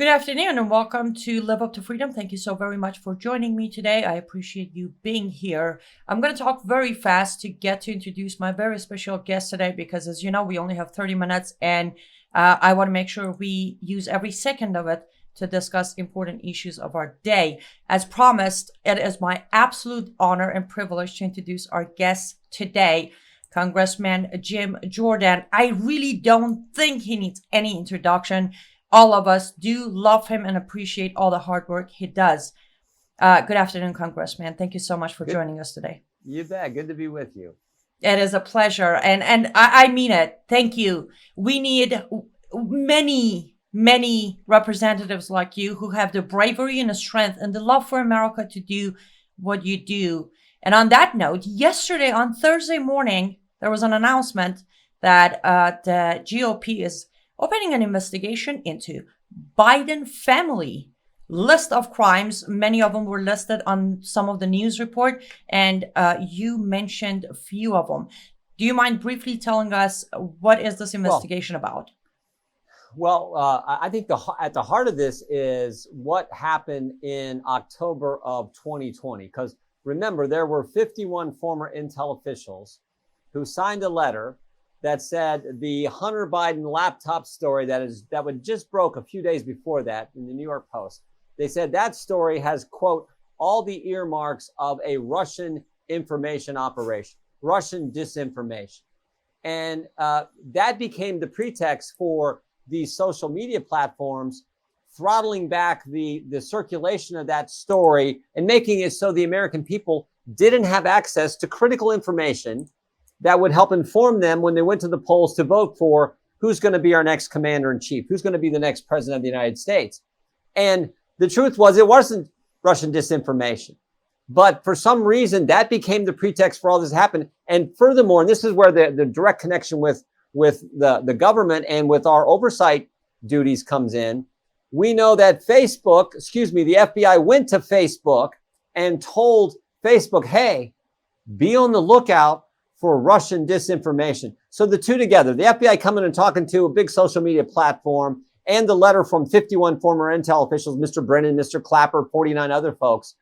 Good afternoon and welcome to Live Up to Freedom. Thank you so very much for joining me today. I appreciate you being here. I'm going to talk very fast to get to introduce my very special guest today because, as you know, we only have 30 minutes and I want to make sure we use every second of it to discuss important issues of our day. As promised, it is my absolute honor and privilege to introduce our guest today, Congressman Jim Jordan. I really don't think he needs any introduction. All of us do love him and appreciate all the hard work he does. Good afternoon, Congressman. Thank you so much for joining us today. You bet. Good to be with you. It is a pleasure. And I mean it. Thank you. We need many representatives like you who have the bravery and the strength and the love for America to do what you do. And on that note, yesterday on Thursday morning, there was an announcement that the GOP is opening an investigation into Biden family list of crimes. Many of them were listed on some of the news report, and you mentioned a few of them. Do you mind briefly telling us what is this investigation about? Well, I think at the heart of this is what happened in October of 2020. Because remember, there were 51 former intel officials who signed a letter that said the Hunter Biden laptop story that just broke a few days before that in the New York Post. They said that story has, quote, all the earmarks of a Russian information operation, Russian disinformation. And that became the pretext for these social media platforms throttling back the circulation of that story and making it so the American people didn't have access to critical information that would help inform them when they went to the polls to vote for who's going to be our next commander in chief, who's going to be the next president of the United States. And the truth was it wasn't Russian disinformation. But for some reason, that became the pretext for all this to happen. And furthermore, and this is where the direct connection with the government and with our oversight duties comes in. We know that the FBI went to Facebook and told Facebook, hey, be on the lookout for Russian disinformation. So the two together, the FBI coming and talking to a big social media platform and the letter from 51 former intel officials, Mr. Brennan, Mr. Clapper, 49 other folks,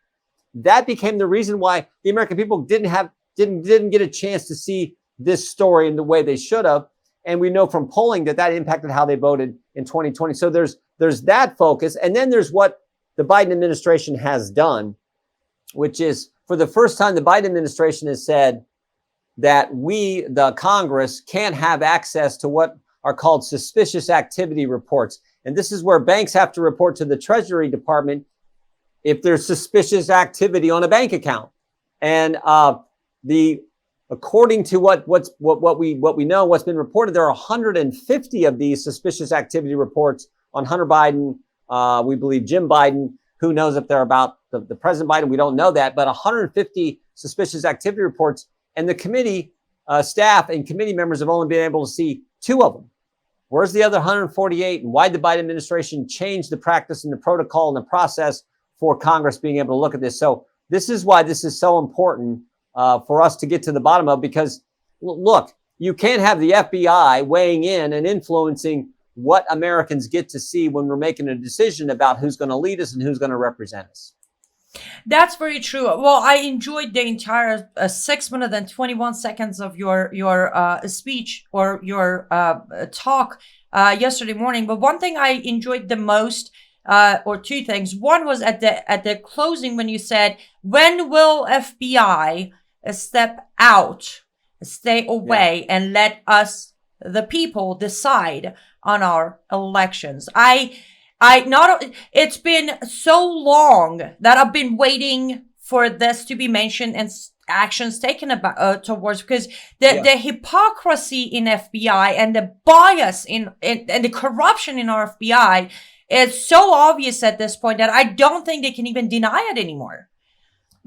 that became the reason why the American people didn't get a chance to see this story in the way they should have. And we know from polling that impacted how they voted in 2020. So there's that focus. And then there's what the Biden administration has done, which is for the first time, the Biden administration has said that we, the Congress, can't have access to what are called suspicious activity reports. And this is where banks have to report to the Treasury Department if there's suspicious activity on a bank account. And according to what we know, what's been reported, there are 150 of these suspicious activity reports on Hunter Biden. We believe Jim Biden. Who knows if they're about the President Biden? We don't know that, but 150 suspicious activity reports. And the committee staff and committee members have only been able to see 2 of them. Where's the other 148? And why did the Biden administration change the practice and the protocol and the process for Congress being able to look at this? So this is why this is so important for us to get to the bottom of, because look, you can't have the FBI weighing in and influencing what Americans get to see when we're making a decision about who's going to lead us and who's going to represent us. That's very true. Well, I enjoyed the entire 6 minutes and 21 seconds of your speech or your talk yesterday morning. But one thing I enjoyed the most, or 2 things. One was at the closing when you said, "When will FBI step out, stay away, and let us, the people, decide on our elections?" It's been so long that I've been waiting for this to be mentioned and actions taken towards, because the hypocrisy in FBI and the bias and the corruption in our FBI is so obvious at this point that I don't think they can even deny it anymore.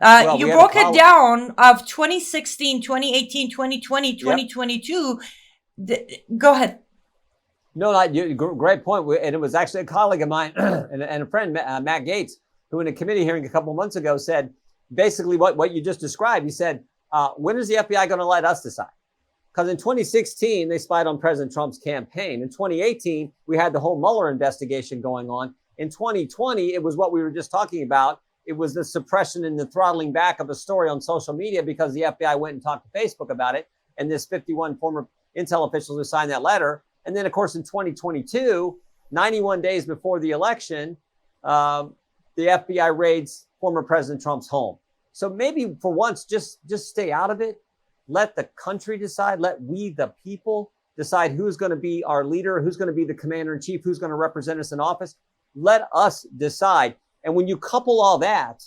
You broke it down of 2016, 2018, 2020, 2022. Go ahead. No, great point. And it was actually a colleague of mine and a friend, Matt Gaetz, who in a committee hearing a couple of months ago said basically what you just described. He said, when is the FBI going to let us decide? Because in 2016, they spied on President Trump's campaign. In 2018, we had the whole Mueller investigation going on. In 2020, it was what we were just talking about. It was the suppression and the throttling back of a story on social media because the FBI went and talked to Facebook about it. And this 51 former intel officials who signed that letter. And then, of course, in 2022, 91 days before the election, the FBI raids former President Trump's home. So maybe for once, just stay out of it. Let the country decide. Let we, the people, decide who's going to be our leader, who's going to be the commander in chief, who's going to represent us in office. Let us decide. And when you couple all that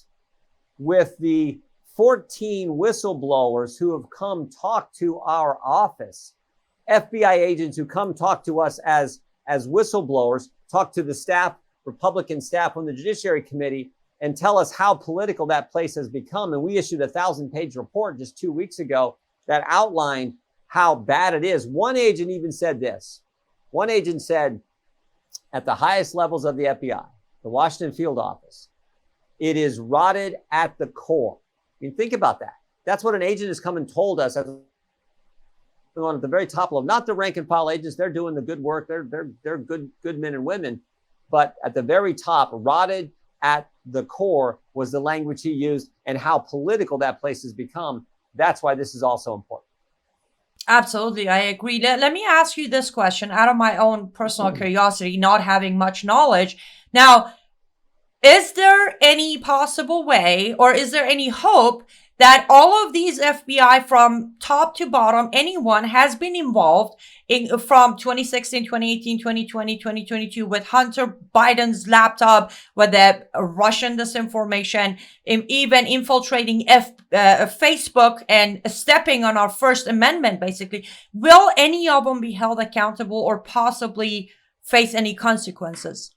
with the 14 whistleblowers who have come talk to our office, FBI agents who come talk to us as whistleblowers, talk to the staff, Republican staff on the Judiciary Committee, and tell us how political that place has become. And we issued a 1,000-page report just 2 weeks ago that outlined how bad it is. One agent even said this. One agent said, at the highest levels of the FBI, the Washington field office, it is rotted at the core. I mean, think about that. That's what an agent has come and told us at the very top level. Not the rank and file agents. They're doing the good work. They're good men and women. But at the very top, rotted at the core was the language he used, and how political that place has become. That's why this is also important. Absolutely, I agree. Let me ask you this question out of my own personal curiosity, not having much knowledge. Now, is there any possible way, or is there any hope that all of these FBI from top to bottom, anyone has been involved in from 2016, 2018, 2020, 2022 with Hunter Biden's laptop, with the Russian disinformation, even infiltrating Facebook and stepping on our First Amendment, basically? Will any of them be held accountable or possibly face any consequences?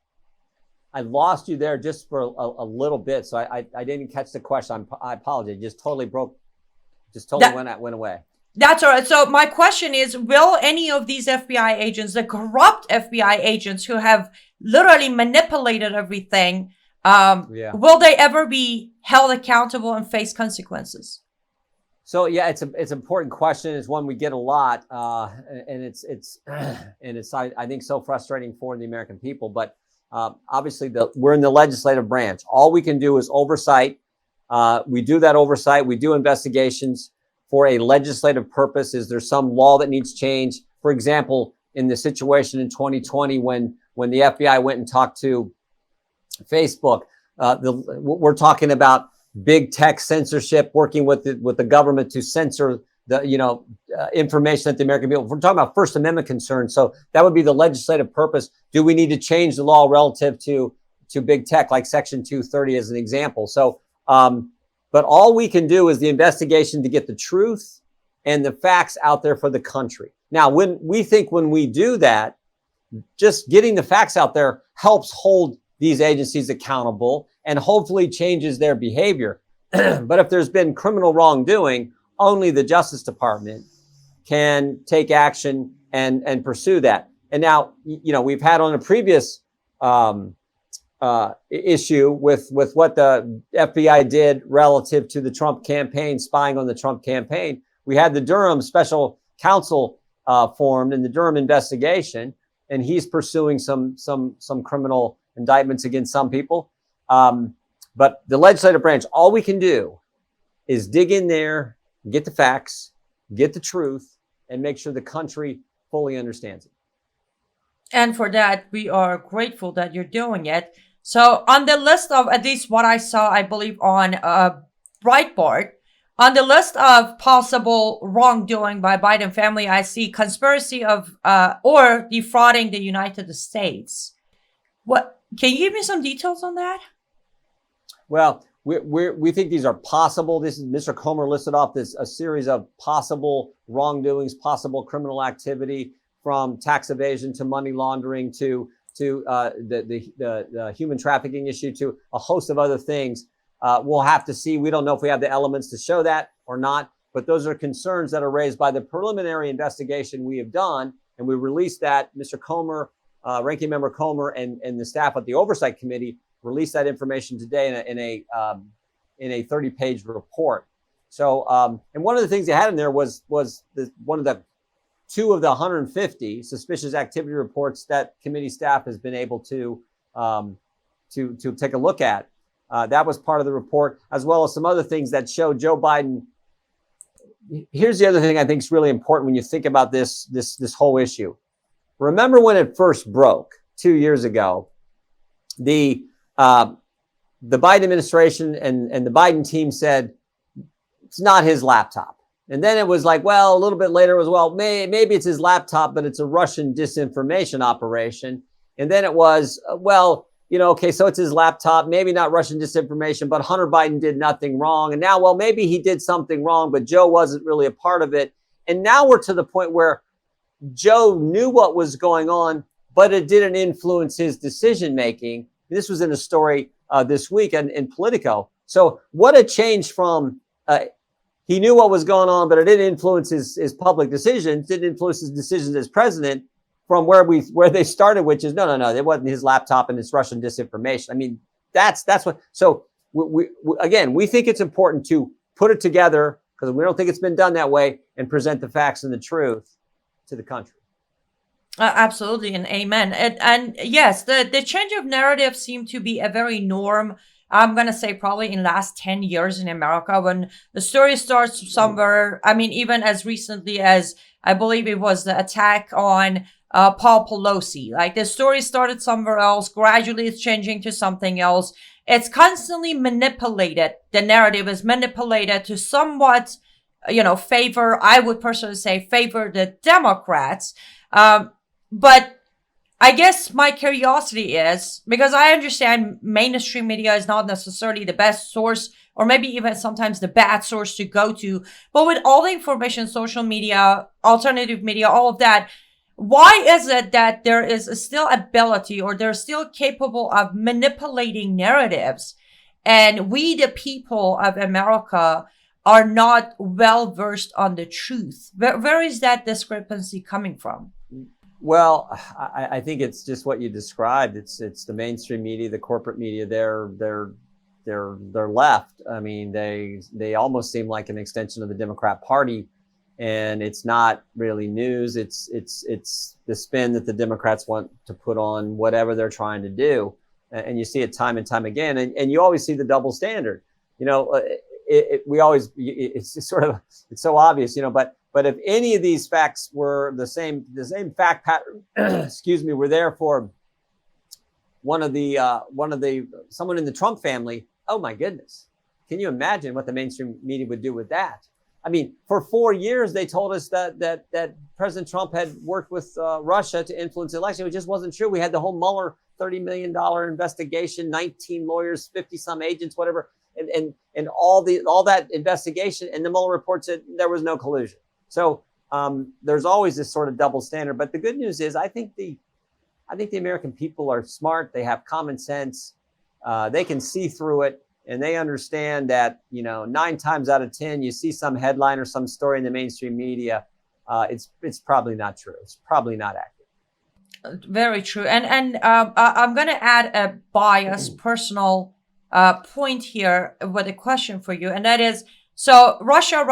I lost you there just for a little bit, so I didn't catch the question. I apologize. Just totally went away. That's all right. So my question is, will any of these FBI agents, the corrupt FBI agents who have literally manipulated everything, will they ever be held accountable and face consequences? So yeah, it's an important question. It's one we get a lot, and it's I think so frustrating for the American people. But obviously, we're in the legislative branch. All we can do is oversight. We do that oversight. We do investigations for a legislative purpose. Is there some law that needs change? For example, in the situation in 2020 when the FBI went and talked to Facebook, we're talking about big tech censorship, working with the government to censor the information that the American people. We're talking about First Amendment concerns, so that would be the legislative purpose. Do we need to change the law relative to big tech, like Section 230 as an example? So, but all we can do is the investigation to get the truth and the facts out there for the country. Now, when we do that, just getting the facts out there helps hold these agencies accountable and hopefully changes their behavior. But if there's been criminal wrongdoing, only the Justice Department can take action and pursue that. And now, we've had on a previous issue with what the FBI did relative to the Trump campaign, spying on the Trump campaign. We had the Durham special counsel formed in the Durham investigation, and he's pursuing some criminal indictments against some people. But the legislative branch, all we can do is dig in there, get the facts, get the truth, and make sure the country fully understands it. And for that, we are grateful that you're doing it. So on the list of, at least what I saw, I believe on Breitbart, on the list of possible wrongdoing by Biden family, I see conspiracy of or defrauding the United States. What, can you give me some details on that? Well, we think these are possible. This is Mr. Comer listed off a series of possible wrongdoings, possible criminal activity, from tax evasion to money laundering to the human trafficking issue to a host of other things. We'll have to see. We don't know if we have the elements to show that or not, but those are concerns that are raised by the preliminary investigation we have done, and we released that. Mr. Comer, Ranking Member Comer, and the staff at the Oversight Committee released that information today in a 30-page report. So, and one of the things they had in there was one of the 2 of the 150 suspicious activity reports that committee staff has been able to to take a look at. That was part of the report, as well as some other things that show Joe Biden. Here's the other thing I think is really important when you think about this whole issue. Remember when it first broke 2 years ago, the Biden administration and the Biden team said it's not his laptop. And then it was like, well, a little bit later it was, well, maybe it's his laptop, but it's a Russian disinformation operation. And then it was, well, okay, so it's his laptop, maybe not Russian disinformation, but Hunter Biden did nothing wrong. And now, well, maybe he did something wrong, but Joe wasn't really a part of it. And now we're to the point where Joe knew what was going on, but it didn't influence his decision making. This was in a story this week in Politico. So what a change from he knew what was going on, but it didn't influence his public decisions, didn't influence his decisions as president, from where they started, which is no, it wasn't his laptop and it's Russian disinformation. I mean, that's what. So we think it's important to put it together, because we don't think it's been done that way, and present the facts and the truth to the country. Absolutely, and amen. And yes, the change of narrative seemed to be a very norm. I'm going to say probably in last 10 years in America, when the story starts somewhere. I mean, even as recently as, I believe it was the attack on Paul Pelosi. Like, the story started somewhere else. Gradually it's changing to something else. It's constantly manipulated. The narrative is manipulated to somewhat, favor, I would personally say, favor the Democrats. But I guess my curiosity is, because I understand mainstream media is not necessarily the best source, or maybe even sometimes the bad source to go to, but with all the information, social media, alternative media, all of that, why is it that there is still ability, or they're still capable of manipulating narratives, and we, the people of America, are not well versed on the truth? Where is that discrepancy coming from? Well, I think it's just what you described. It's the mainstream media, the corporate media. They're left. I mean, they almost seem like an extension of the Democrat Party, and it's not really news. It's the spin that the Democrats want to put on whatever they're trying to do, and you see it time and time again. And you always see the double standard. It's so obvious, But if any of these facts were the same fact pattern, were there for someone in the Trump family, oh my goodness, can you imagine what the mainstream media would do with that? I mean, for 4 years they told us that President Trump had worked with Russia to influence the election. It just wasn't true. We had the whole Mueller $30 million investigation, 19 lawyers, 50 some agents, whatever, and all that investigation, and the Mueller report said there was no collusion. So there's always this sort of double standard. But the good news is, I think the American people are smart. They have common sense. They can see through it, and they understand that 9 times out of 10, you see some headline or some story in the mainstream media, it's probably not true. It's probably not accurate. Very true. And I'm going to add a biased personal point here with a question for you, and that is, so Russia,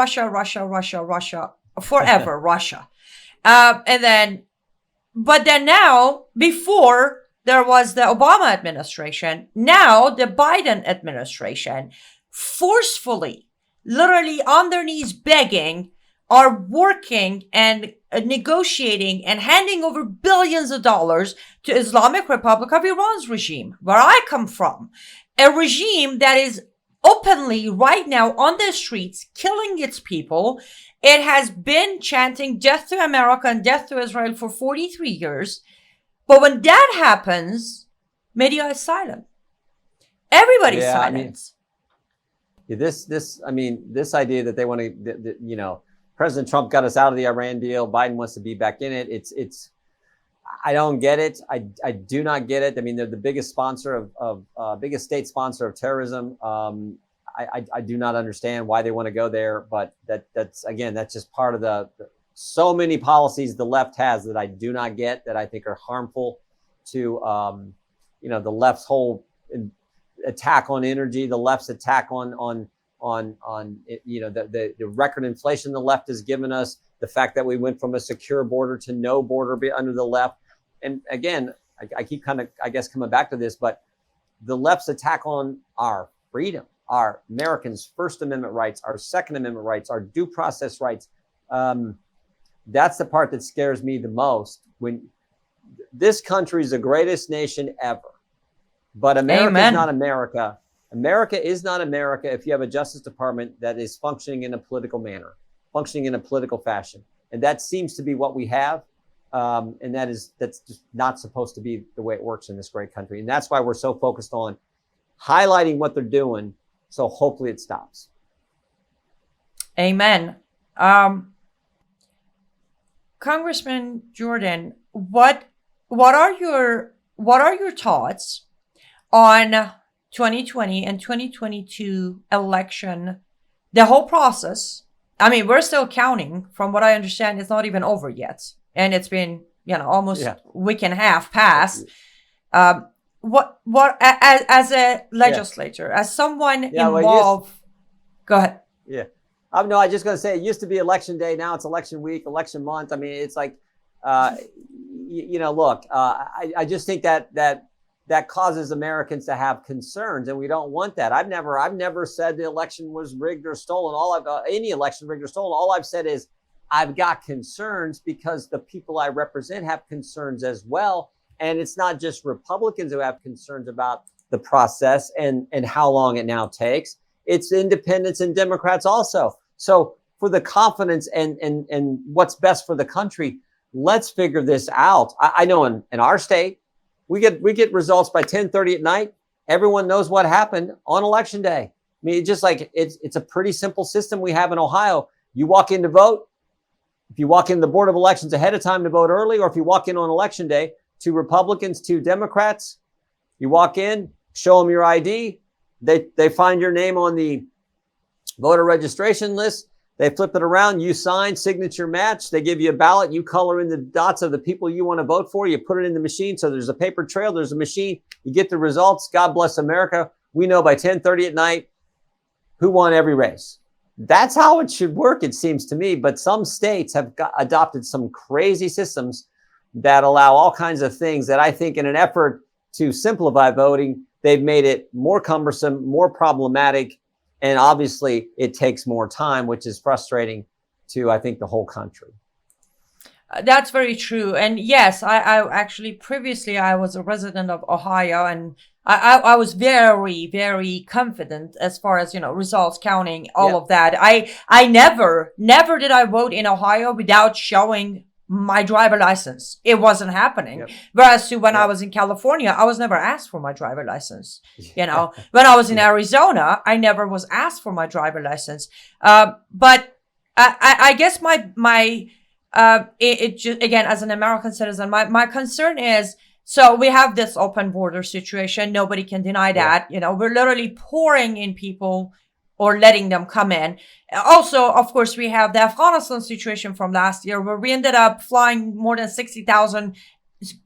forever Russia. But then now, before there was the Obama administration, now the Biden administration forcefully, literally on their knees begging, are working and negotiating and handing over billions of dollars to Islamic Republic of Iran's regime, where I come from, a regime that is openly right now on the streets killing its people. It has been chanting death to America and death to Israel for 43 years. But when that happens, media is silent. Everybody's silent. This idea that they want to, President Trump got us out of the Iran deal. Biden wants to be back in it. I don't get it. I do not get it. I mean, they're the biggest sponsor biggest state sponsor of terrorism. I do not understand why they want to go there, but that's just part of the so many policies the left has that I do not get, that I think are harmful to the left's whole attack on energy, the left's attack on the record inflation the left has given us, the fact that we went from a secure border to no border under the left. And again, I keep kind of, I guess, coming back to this, but the left's attack on our freedom, our Americans' First Amendment rights, our Second Amendment rights, our due process rights. That's the part that scares me the most. When this country is the greatest nation ever, but America is not America. America is not America if you have a Justice Department that is functioning in a political manner, functioning in a political fashion. And that seems to be what we have. And that's just not supposed to be the way it works in this great country. And that's why we're so focused on highlighting what they're doing. So hopefully it stops. Amen. Congressman Jordan, what are your thoughts on 2020 and 2022 election, the whole process? I mean, we're still counting. From what I understand, it's not even over yet. And it's been, almost a week and a half past. What as a legislator, as someone involved, go ahead. Yeah. No, I just going to say it used to be election day. Now it's election week, election month. I mean, it's like, look, I just think that causes Americans to have concerns, and we don't want that. I've never said the election was rigged or stolen. Any election rigged or stolen. All I've said is I've got concerns because the people I represent have concerns as well. And it's not just Republicans who have concerns about the process and how long it now takes. It's independents and Democrats also. So for the confidence and what's best for the country, let's figure this out. I know in our state, we get results by 10:30 at night. Everyone knows what happened on election day. I mean, just like it's a pretty simple system we have in Ohio. You walk in to vote. If you walk in the Board of Elections ahead of time to vote early, or if you walk in on election day, 2 Republicans, 2 Democrats, you walk in, show them your ID. They find your name on the voter registration list. They flip it around. You sign, signature match. They give you a ballot. You color in the dots of the people you want to vote for. You put it in the machine. So there's a paper trail. There's a machine. You get the results. God bless America. We know by 10:30 at night who won every race. That's how it should work, it seems to me. But some states have adopted some crazy systems that allow all kinds of things that I think in an effort to simplify voting, they've made it more cumbersome, more problematic. And obviously it takes more time, which is frustrating to, I think, the whole country. That's very true. And yes, I actually previously I was a resident of Ohio, and I was very, very confident as far as, results counting, all of that. I never did I vote in Ohio without showing my driver license. It wasn't happening. Yep. Whereas when I was in California, I was never asked for my driver license. When I was in Arizona, I never was asked for my driver license. But I guess again, as an American citizen, my concern is, so we have this open border situation. Nobody can deny that. We're literally pouring in people or letting them come in. Also, of course, we have the Afghanistan situation from last year where we ended up flying more than 60,000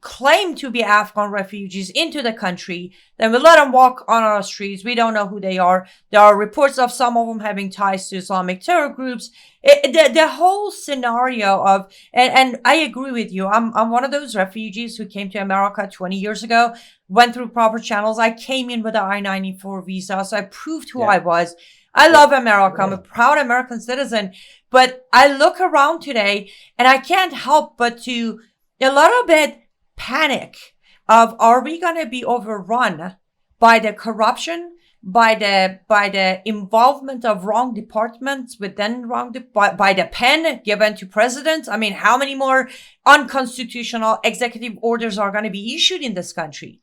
claimed to be Afghan refugees into the country. Then we let them walk on our streets. We don't know who they are. There are reports of some of them having ties to Islamic terror groups. The whole scenario of, and I agree with you. I'm one of those refugees who came to America 20 years ago, went through proper channels. I came in with an I-94 visa, so I proved who I was. I love America. I'm a proud American citizen. But I look around today and I can't help but to a little bit panic of, are we going to be overrun by the corruption, by the involvement of wrong departments within by the pen given to presidents? I mean, how many more unconstitutional executive orders are going to be issued in this country?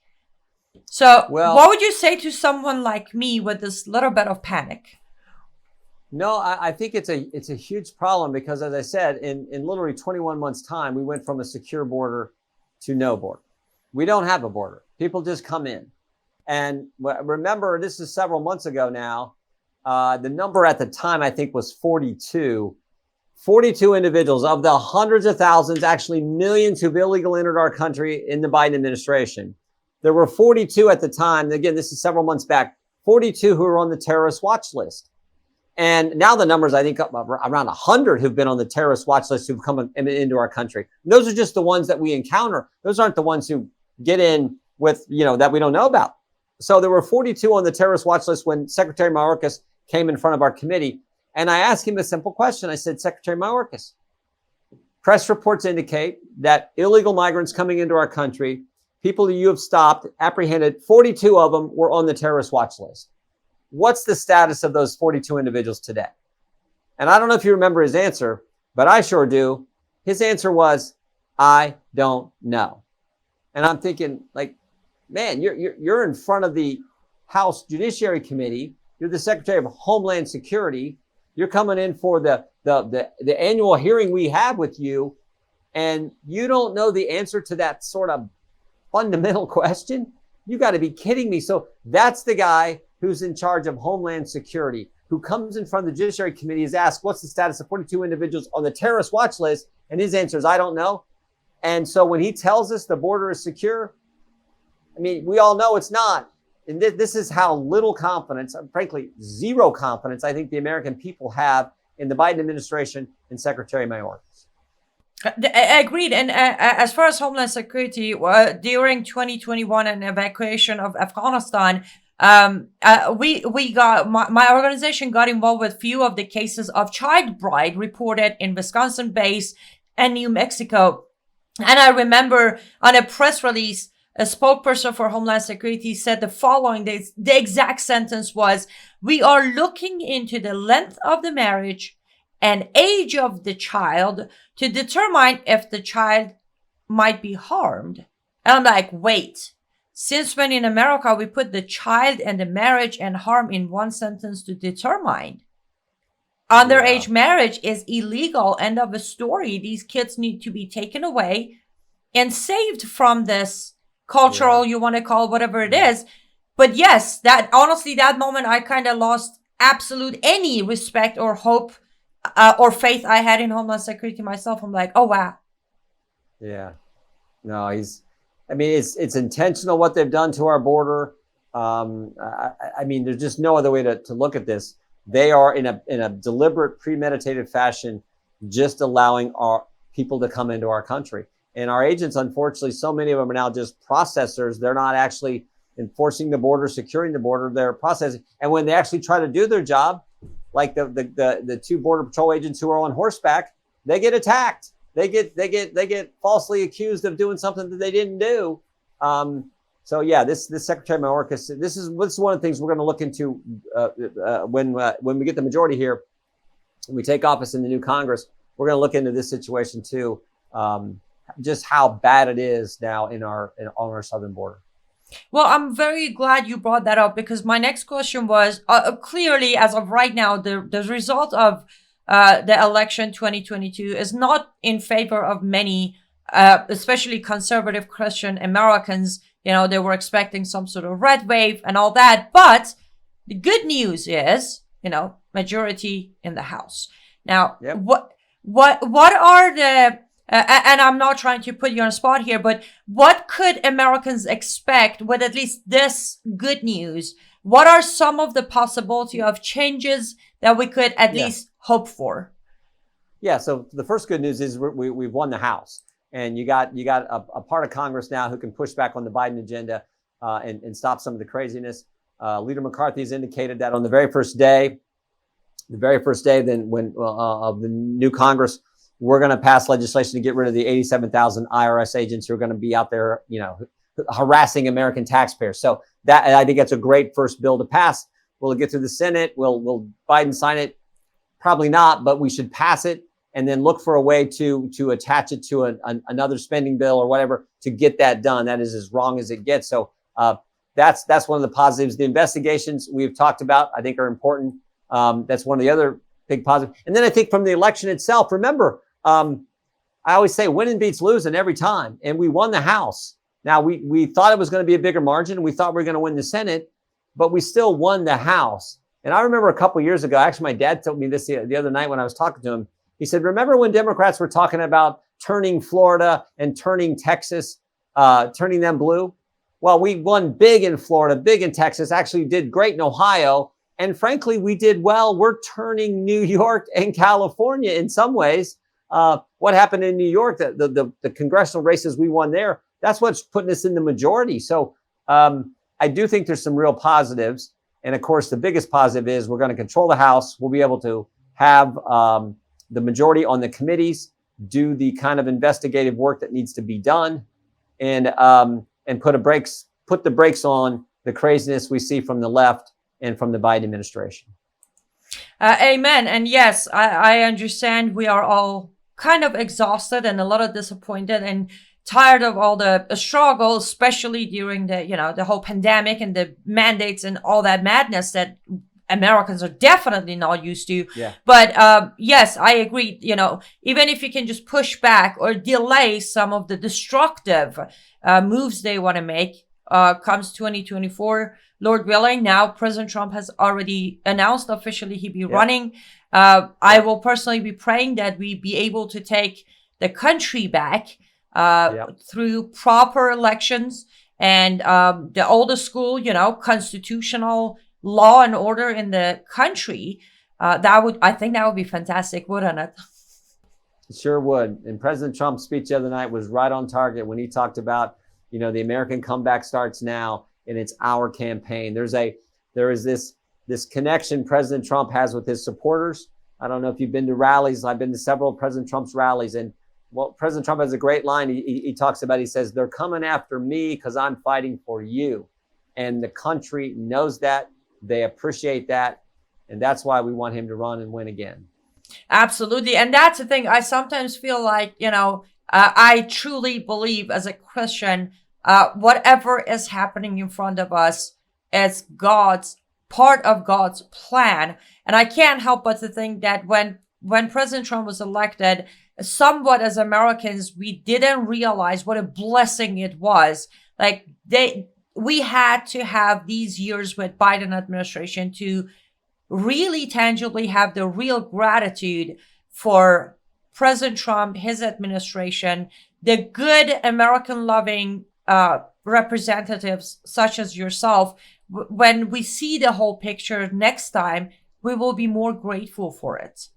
So what would you say to someone like me with this little bit of panic? No, I think it's a huge problem because, as I said, in literally 21 months' time, we went from a secure border to no border. We don't have a border. People just come in. And remember, this is several months ago now. The number at the time, I think, was 42. 42 individuals of the hundreds of thousands, actually millions who've illegally entered our country in the Biden administration. There were 42 at the time. Again, this is several months back. 42 who were on the terrorist watch list. And now the numbers, I think, around 100 who've been on the terrorist watch list who've come into our country. And those are just the ones that we encounter. Those aren't the ones who get in with, that we don't know about. So there were 42 on the terrorist watch list when Secretary Mayorkas came in front of our committee. And I asked him a simple question. I said, Secretary Mayorkas, press reports indicate that illegal migrants coming into our country, people that you have stopped, apprehended, 42 of them were on the terrorist watch list. What's the status of those 42 individuals today? And I don't know if you remember his answer, but I sure do. His answer was, I don't know. And I'm thinking, like, man, you're in front of the House Judiciary Committee. You're the Secretary of Homeland Security. You're coming in for the annual hearing we have with you, and you don't know the answer to that sort of fundamental question? You got to be kidding me. So that's the guy who's in charge of Homeland Security, who comes in front of the Judiciary Committee, is asked, what's the status of 42 individuals on the terrorist watch list? And his answer is, I don't know. And so when he tells us the border is secure, I mean, we all know it's not. And this is how little confidence, frankly, zero confidence, I think the American people have in the Biden administration and Secretary Mayorkas. Agreed. And as far as Homeland Security, during 2021 and evacuation of Afghanistan, we got my organization got involved with few of the cases of child bride reported in Wisconsin base and New Mexico. And I remember on a press release, a spokesperson for Homeland Security said the following, the exact sentence was, we are looking into the length of the marriage and age of the child to determine if the child might be harmed. And I'm like, wait, since when in America we put the child and the marriage and harm in one sentence to determine? Underage marriage is illegal. End of the story. These kids need to be taken away and saved from this cultural, you want to call whatever it is. But yes, that honestly, that moment I kind of lost absolute any respect or hope or faith I had in Homeland Security myself. I'm like, oh, wow. Yeah. No, I mean, it's intentional what they've done to our border. I mean, there's just no other way to look at this. They are in a deliberate, premeditated fashion, just allowing our people to come into our country. And our agents, unfortunately, so many of them are now just processors. They're not actually enforcing the border, securing the border. They're processing. And when they actually try to do their job, like the two Border Patrol agents who are on horseback, they get attacked. They get falsely accused of doing something that they didn't do. So yeah, this Secretary Mayorkas, this is one of the things we're going to look into when we get the majority here, when we take office in the new Congress. We're going to look into this situation too. Just how bad it is now on our southern border. Well, I'm very glad you brought that up, because my next question was clearly, as of right now, the result of the election 2022 is not in favor of many, especially conservative Christian Americans. You know, they were expecting some sort of red wave and all that. But the good news is, you know, majority in the House. Now, what are the and I'm not trying to put you on a spot here, but what could Americans expect with at least this good news? What are some of the possibility of changes that we could at least hope for? Yeah. So the first good news is we've won the House, and you got a part of Congress now who can push back on the Biden agenda and stop some of the craziness. Leader McCarthy has indicated that on the very first day, then when of the new Congress, we're going to pass legislation to get rid of the 87,000 IRS agents who are going to be out there, you know, harassing American taxpayers. So that, I think that's a great first bill to pass. Will it get through the Senate? Will Biden sign it? Probably not, but we should pass it and then look for a way to attach it to another spending bill or whatever to get that done. That is as wrong as it gets. So that's one of the positives. The investigations we've talked about, I think, are important. That's one of the other big positives. And then I think from the election itself, remember, I always say winning beats losing every time. And we won the House. Now, we thought it was going to be a bigger margin. We thought we were going to win the Senate, but we still won the House. And I remember a couple of years ago, actually, my dad told me this the other night when I was talking to him. He said, remember when Democrats were talking about turning Florida and turning Texas, turning them blue? Well, we won big in Florida, big in Texas, actually did great in Ohio. And frankly, we did well. We're turning New York and California in some ways. What happened in New York, the congressional races we won there, that's what's putting us in the majority. So I do think there's some real positives. And of course, the biggest positive is we're going to control the House. We'll be able to have the majority on the committees do the kind of investigative work that needs to be done, and put the brakes on the craziness we see from the left and from the Biden administration. Amen. And yes, I understand we are all kind of exhausted and a little disappointed and tired of all the struggle, especially during the whole pandemic and the mandates and all that madness that Americans are definitely not used to. Yeah. But yes, I agree. Even if you can just push back or delay some of the destructive moves they want to make, comes 2024, Lord willing. Now President Trump has already announced officially he'll be running. I will personally be praying that we be able to take the country back through proper elections and the oldest school, constitutional law and order in the country. I think that would be fantastic, wouldn't it? It sure would. And President Trump's speech the other night was right on target when he talked about, the American comeback starts now and it's our campaign. There is this connection President Trump has with his supporters. I don't know if you've been to rallies. I've been to several of President Trump's rallies, and President Trump has a great line. He talks about, he says, they're coming after me because I'm fighting for you. And the country knows that. They appreciate that. And that's why we want him to run and win again. Absolutely. And that's the thing. I sometimes feel like, I truly believe as a Christian, whatever is happening in front of us is part of God's plan. And I can't help but to think that when President Trump was elected, somewhat as Americans, we didn't realize what a blessing it was. Like we had to have these years with Biden administration to really tangibly have the real gratitude for President Trump, his administration, the good American loving representatives such as yourself. When we see the whole picture next time, we will be more grateful for it.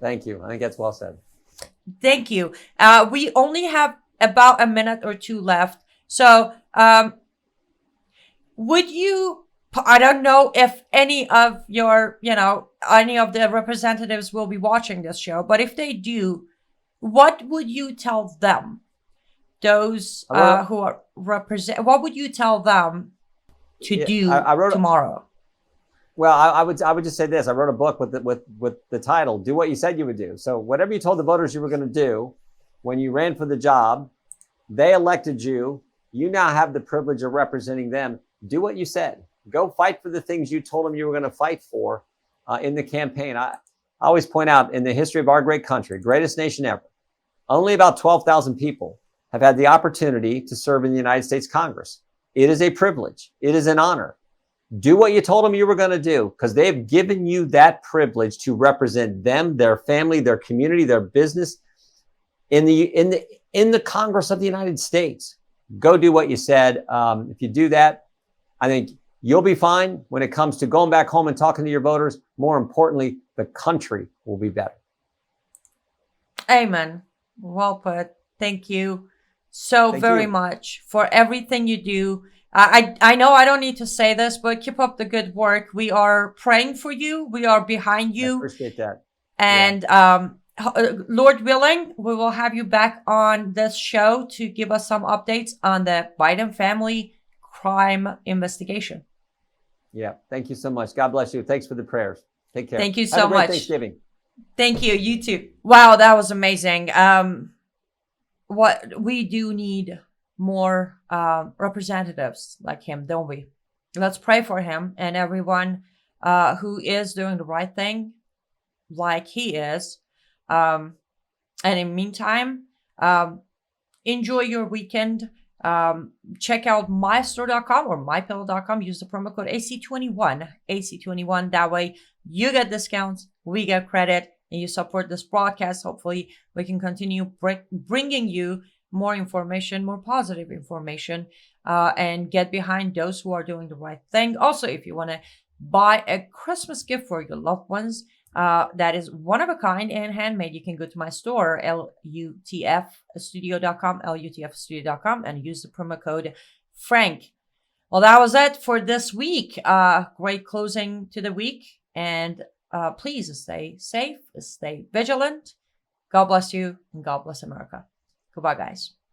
Thank you. I think that's well said. Thank you. We only have about a minute or two left. So, would you, I don't know if any of any of the representatives will be watching this show, but if they do, what would you tell them? Those who are what would you tell them to do tomorrow? Well, I would just say this. I wrote a book with the title, Do What You Said You Would Do. So whatever you told the voters you were going to do when you ran for the job, they elected you. You now have the privilege of representing them. Do what you said. Go fight for the things you told them you were going to fight for in the campaign. I always point out, in the history of our great country, greatest nation ever, only about 12,000 people have had the opportunity to serve in the United States Congress. It is a privilege. It is an honor. Do what you told them you were going to do, because they've given you that privilege to represent them, their family, their community, their business in the Congress of the United States. Go do what you said. If you do that, I think you'll be fine when it comes to going back home and talking to your voters. More importantly, the country will be better. Amen. Well put. Thank you so very much for everything you do. I know I don't need to say this, but keep up the good work. We are praying for you. We are behind you. I appreciate that. And Lord willing, we will have you back on this show to give us some updates on the Biden family crime investigation. Yeah. Thank you so much. God bless you. Thanks for the prayers. Take care. Thank you so Have a great much. Thanksgiving. Thank you. You too. Wow, that was amazing. What we do need more representatives like him, don't we? Let's pray for him and everyone who is doing the right thing like he is. And in the meantime, enjoy your weekend. Check out mystore.com or mypillow.com. Use the promo code AC21. That way you get discounts, we get credit, and you support this broadcast. Hopefully we can continue bringing you more information, more positive information, and get behind those who are doing the right thing. Also, if you want to buy a Christmas gift for your loved ones, that is one of a kind and handmade, you can go to my store, lutfstudio.com, and use the promo code Frank. Well, that was it for this week. Great closing to the week. And please stay safe, stay vigilant. God bless you, and God bless America. Goodbye, guys.